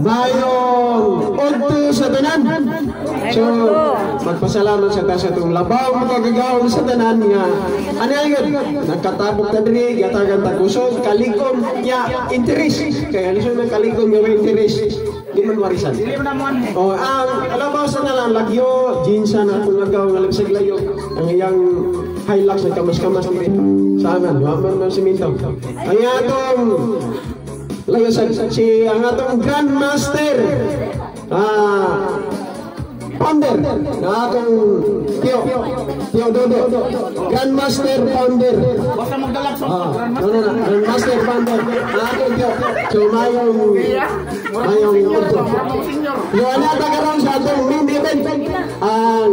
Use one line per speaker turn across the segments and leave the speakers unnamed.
mayong udto sa tanan. So magpasalamat sa ta sa itong labaw magagawon sa tanan nga ano yun nagkatabok ta diri gatagan ta kusog kalikom nya interes kaya ano siya kalikom nga interes di man warisan. O ang labaw sa tanan lagyo jinsan at pulagaw nga labsag layo ang iyang Hilux na kamas-kamas sa amin man siminto ay atong layo si ang atong Grandmaster founder na akong Tio Dodo Grandmaster founder Grandmaster founder na akong Tio so mayong ito yung natagaroon sa atong main event ang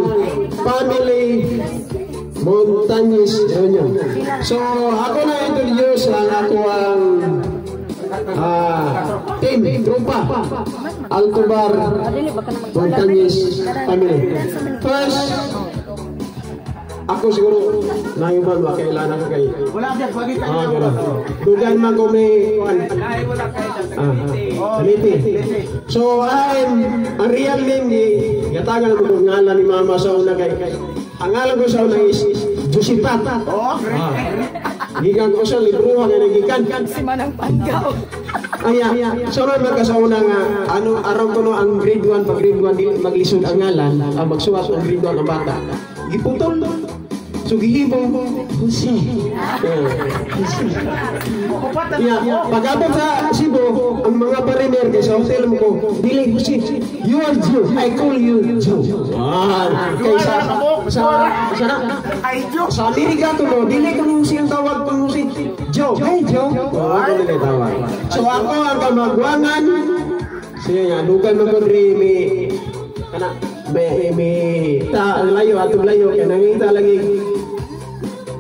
family Montañez Union. So ako na introduce ang ako ang team, trupa Altobar Montañez family. First, ako siguro nayuman ba kailangan ko kayo. Dugan man ko may Liti. So ang real name ni gatagan mo kung ngalan ni Mama sa una kay ang ngalan ko sa una is Josipat. Gikan ko sa libro nga nagikan
si Manang Panggaw.
So magkasauna nga ano araw ko no ang grade 1 pag grade 1 maglisod ang ngalan magsuwat ang grade 1 ang bata. Giputol. So gihibong Jose. Pag-abot sa Cebu, ang mga pariner kay sa hotel mo ko, dili Jose, you are Joe. I call you Joe. Sa Amerika to no, dili ka mo siyang tawag kung si Joe. Hey Joe. So ako ang kamagwangan. Siya nga, dugan mo ko rin may layo atong layo kaya nangita lagi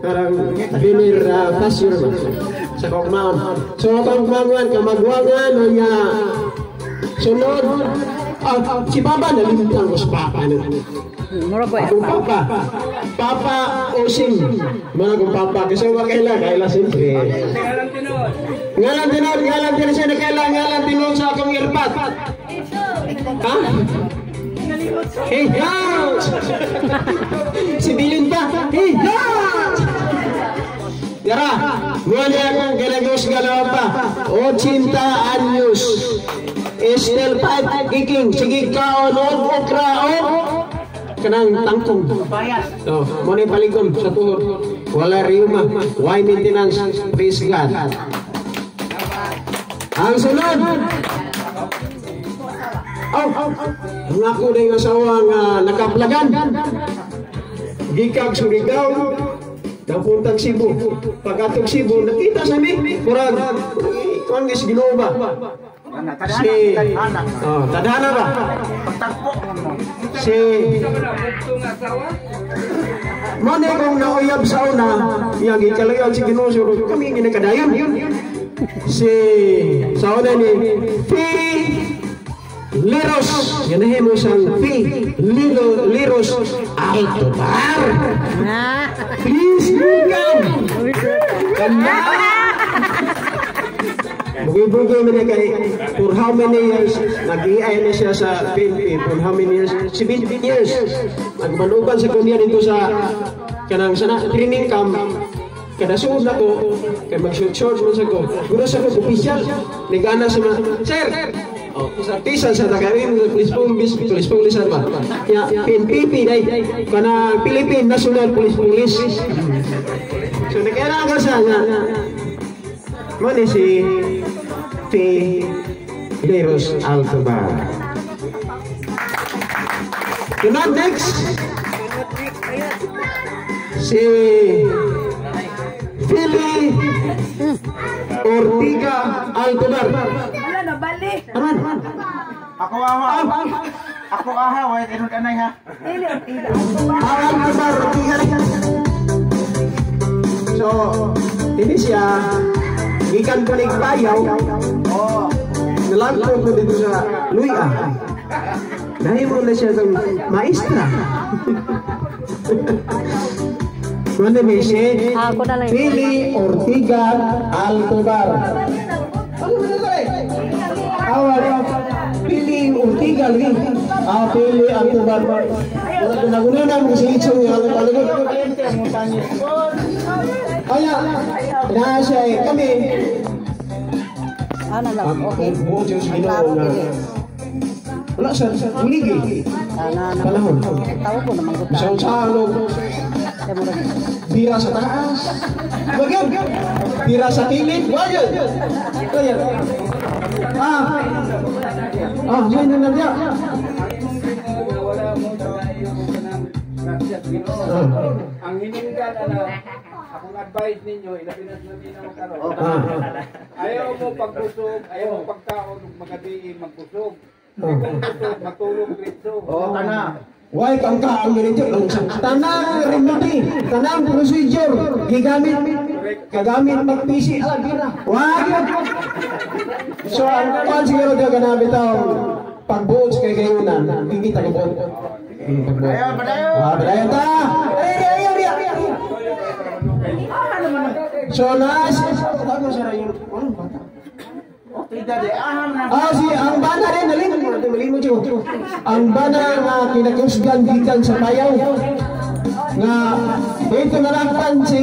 karang binir pasture sa Kogmaon. So atong kamagwangan niya sunod si Papa nalimutan ko si Papa Papa Osing mga kong Papa kasi kaila siyempre ngalan tinod siya na ngalan tinod sa akong irpat ha? Hey house! Si Bilin pa! Hey house! Yara, muli akong galagos galaw pa 80 anyos Estel 5 kiking sige kaon o kraon kanang tangkong muli paligom sa tuhod wala riuma why maintenance praise God ang sunod ang ako na yung asawa nga nakaplagan gikag Surigao napuntang Cebu pagkatong Cebu nakita sa amin kurang kung is Ginoo ba si tadhana ba si mone kong nauyab sa una yung gikalayan si Ginoo kami ginakadayon si sa una ni Liros, ganahin mo siyang Liros Altobar. Please welcome. Bugay-bugay mo na kay for how many years nag-iay na siya sa PNP for how many years? 17 years. Nagmanuban sa kunya dito sa kanang sana training camp. Kada suod na ko, kay mag-short man sa ko. Guro sa ko, official. Nagana sa mga, sir! Sa pisan sa tagarin, police police ba? Kaya PNP, kana Philippine National Police. So nagkailangan ka siya nga, mani si Liros Altobar. Tunod next, si Philly Ortiga Altobar. Aman.
Ako aha, wait, inon ka na ha.
Altobar Ortiga. So, hindi siya gikan ko ning bayaw. Nalagpo ko dito sa Luya. Dahil mo na siya ng maestra. Kundi may siya, Philly Ortiga Altobar. Ano ba na awal pili Ortiga lagi. Pili ang tuban. Guna-guna mo si Ichong yung alagot. Kaya, nasa kami.
Ano lang? Okay.
Buong Diyos Ginoo na. Wala sa uligi. Panahon.
Tawo ko naman ko.
Isang salog. Bira sa taas. Bagyan. Bira sa kilid. Bagyan. Kaya. Yan na nandiya.
Ang hininggan akong advice ninyo, ilapinas na din ang karon. Ayaw mo pagkusog, ayaw mo pagkaon, magadiin magkusog. Kung kusog, matulog dito.
Why kang kaang ganito? Tanang remedy, tanang procedure, gagamit mag-PC, bira. Wag! So, ang kwan siguro daw ganamit ang pag-boats kay gayunan, kikita ka po. Padayon ta! So, ang bana rin, nalimu siya. Ang bana nga kinakusgan gikan sa bayaw. Nga, ito narakpan si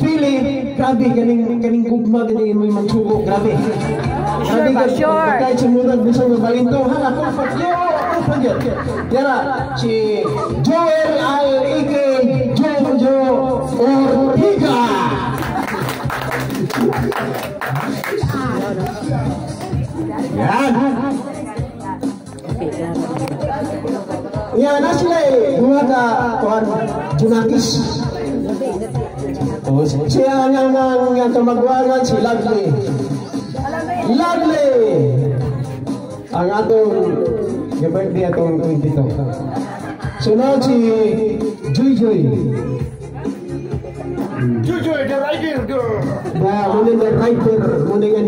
Philly, grabe, kaning gugma, kaning may magsugo, grabe. Grabe ka, kahit sumunod mo sa mabalinto, ako pagyo. Kaya, si Joel Al-Ike, Jojo Ortiga. Yan. Yan na sila dua ka kuan Junakis. Siya ang tumagwagan si Lovely. Ang atong birthday atong 22. Sunod si Joy.
Jujur, the rider girl.
Muna the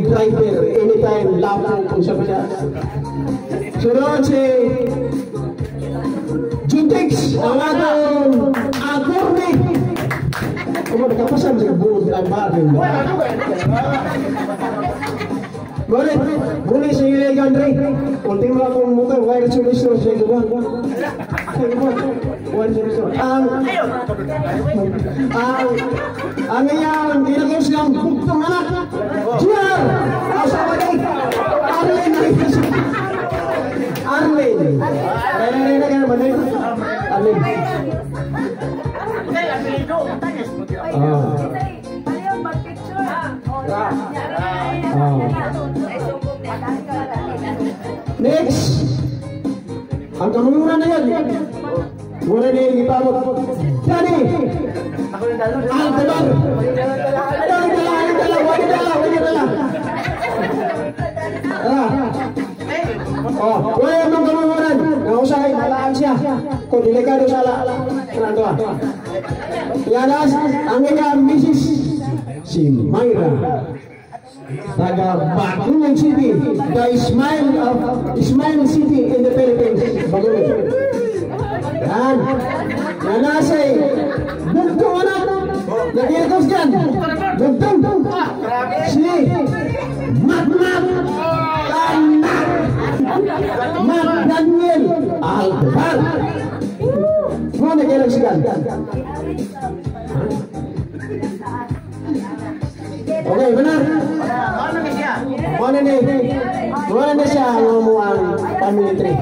driver, anytime lapo kung siya siya. Sunod si Juntex, ang atong agurni. Kung nagkapasan sa buod ang bagay. Boleh sa iyo yan, Andre. Ultimo akong motor, wire solution sa iyo. Ang iyang ginagos ng bugtong anak. Diyan! Asawa din! Arlene! Next! Ang kamungunan na yan! Muna na yung ipamot. Dani! Altabar! Wala mong kamungunan. Nausahay, nalaan siya. Kung delikado sa ala. Yanas, ang iyang Mrs. si Myra. Taga Baguio City, the Smile City in the Philippines. Baguio. Yan. Nanasay. Bugtong anak. Nagigos dyan. Bugtong. Si Magmag. Mag Daniel Alvar. Mga nagigosigan. Okay, benar. Mana na siya ang umuang family tree.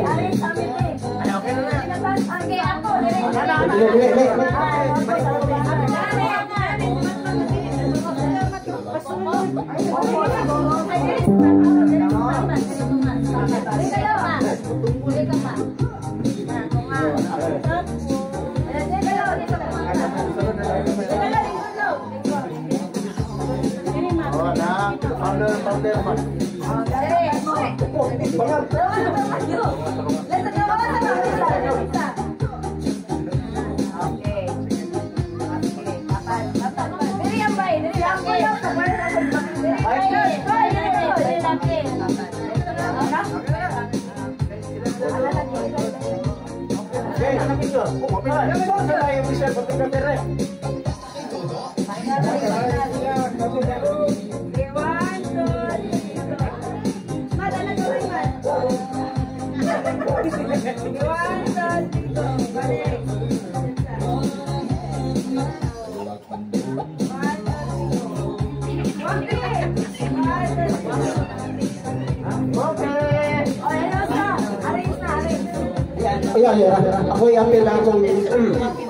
Ayan. Ako i-appeal lang kung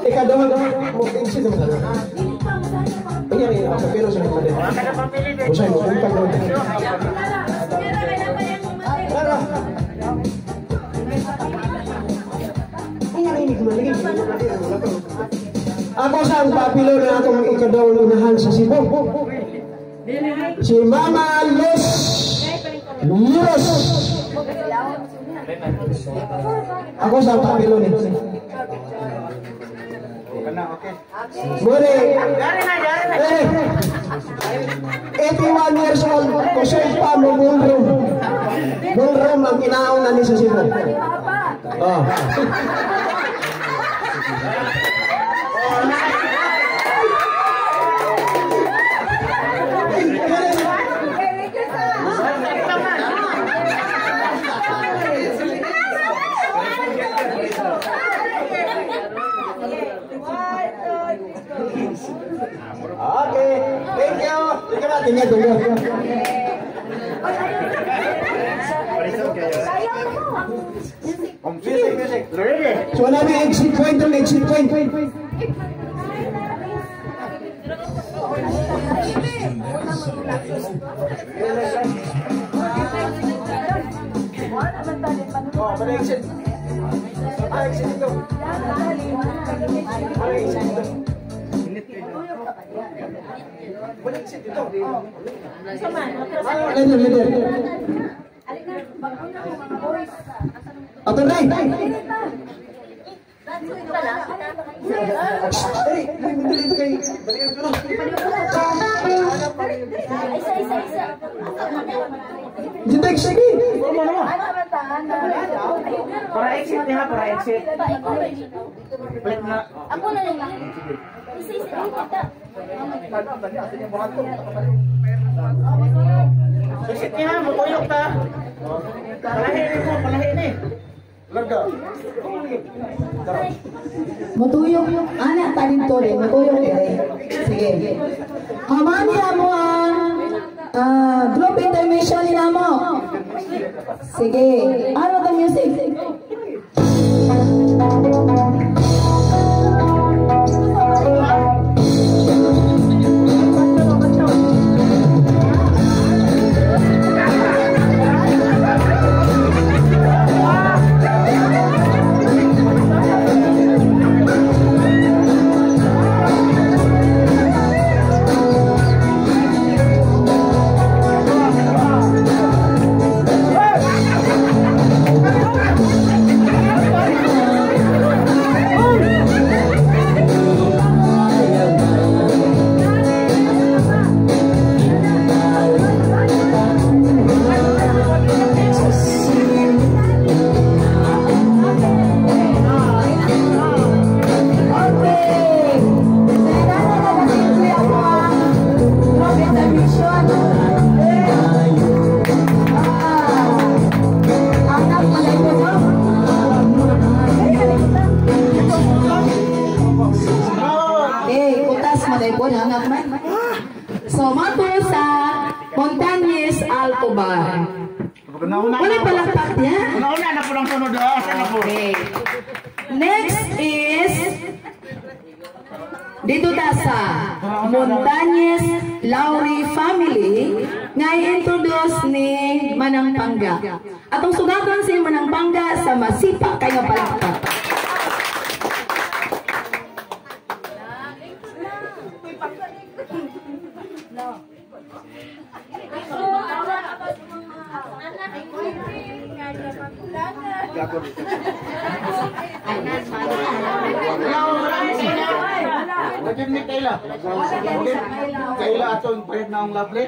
ikadawag mo sino mo sana. Ayan, pero sa mga din. Usay mo, kung pag Tara. Ako sa ang papilo na akong ikadawang unahan sa Cebu. Si Mama Los Liros. Ako sa ang papilo ni. Muli. 81 years old. Kusog pa mo ballroom. Ballroom ang kinaon na ni sa Cebu. Oh. Okay, thank you. Tingnan. Music. So, wala may exit point. Apa nih? Jitek sige.
Para exit niya, para exit.
Ako na lang. Isa-isa kita.
Exit niya, matuyok ta. Palahin eh.
Matuyok. Anak talento rin. Matuyok rin. Sige. Hamani mo ang group intermission nila mo. Sige. Ano the music? So, mato sa Montañes Alto Bar. Wala palakpak niya?
Una na po lang sunod.
Okay. Next is dito ta sa Montañes Lauri family nga i-introduce ni Manang Pangga. Atong sugaton si Manang Pangga sa masipa kay nga palakpak.
Kayla atong pahit na ang lovely.